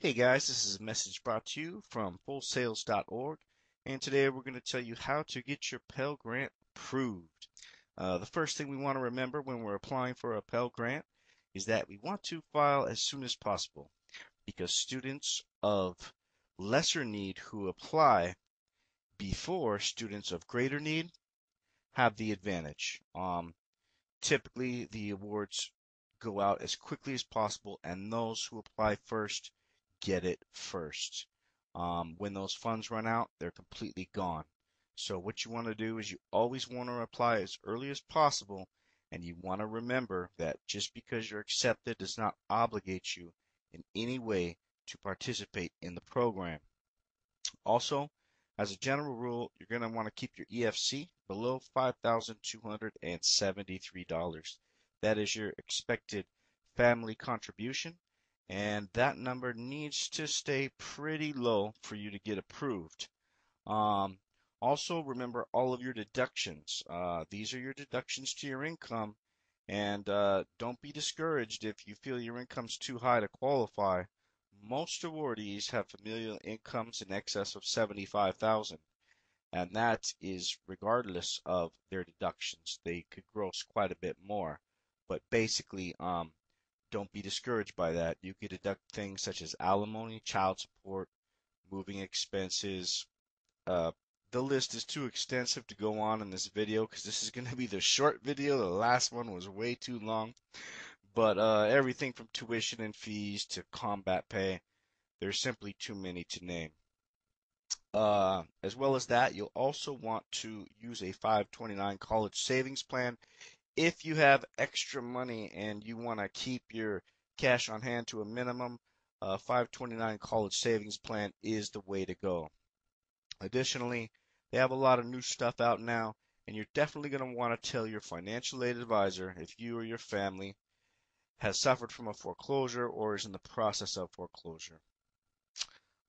Hey guys, this is a message brought to you from fullsales.org, and today we're going to tell you how to get your Pell Grant approved. The first thing we want to remember when we're applying for a Pell Grant is that we want to file as soon as possible because students of lesser need who apply before students of greater need have the advantage. Typically, the awards go out as quickly as possible, and those who apply first get it first. When those funds run out, they're completely gone. So what you want to do is you always want to apply as early as possible, and you want to remember that just because you're accepted does not obligate you in any way to participate in the program. Also, as a general rule, you're going to want to keep your EFC below $5,273. That is your expected family contribution, and that number needs to stay pretty low for you to get approved. Um, Also, remember all of your deductions. These are your deductions to your income, and don't be discouraged if you feel your income's too high to qualify. Most awardees have familial incomes in excess of 75,000, and that is regardless of their deductions. They could gross quite a bit more, but basically, don't be discouraged by that. You could deduct things such as alimony, child support, moving expenses. Uh, the list is too extensive to go on in this video because this is going to be the short video. The last one was way too long. But everything from tuition and fees to combat pay, there's simply too many to name. As well as that, you'll also want to use a 529 college savings plan if you have extra money and you want to keep your cash on hand to a minimum. 529 college savings plan is the way to go. Additionally, they have a lot of new stuff out now, and you're definitely going to want to tell your financial aid advisor if you or your family has suffered from a foreclosure or is in the process of foreclosure.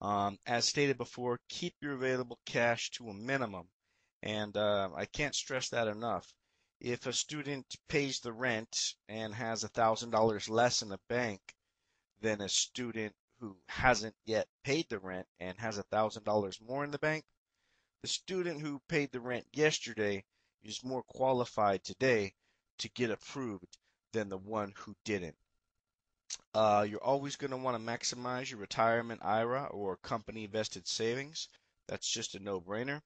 As stated before, keep your available cash to a minimum, and I can't stress that enough. If a student pays the rent and has $1,000 less in the bank than a student who hasn't yet paid the rent and has $1,000 more in the bank, the student who paid the rent yesterday is more qualified today to get approved than the one who didn't. You're always going to want to maximize your retirement IRA or company vested savings. That's just a no-brainer.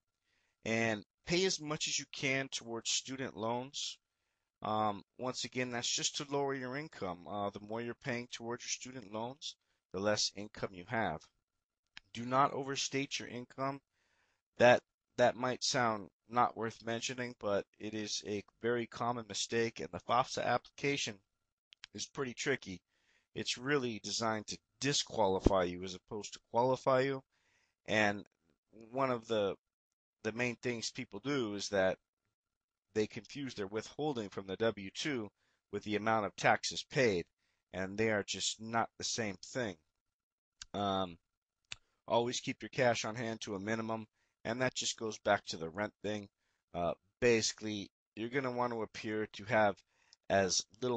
And pay as much as you can towards student loans. Once again, that's just to lower your income. The more you're paying towards your student loans, the less income you have. Do not overstate your income. That that might sound not worth mentioning, but it is a very common mistake, and the FAFSA application is pretty tricky. It's really designed to disqualify you as opposed to qualify you. And one of the main things people do is that they confuse their withholding from the W-2 with the amount of taxes paid, and they are just not the same thing. Um, Always keep your cash on hand to a minimum, and that just goes back to the rent thing. Basically, you're going to want to appear to have as little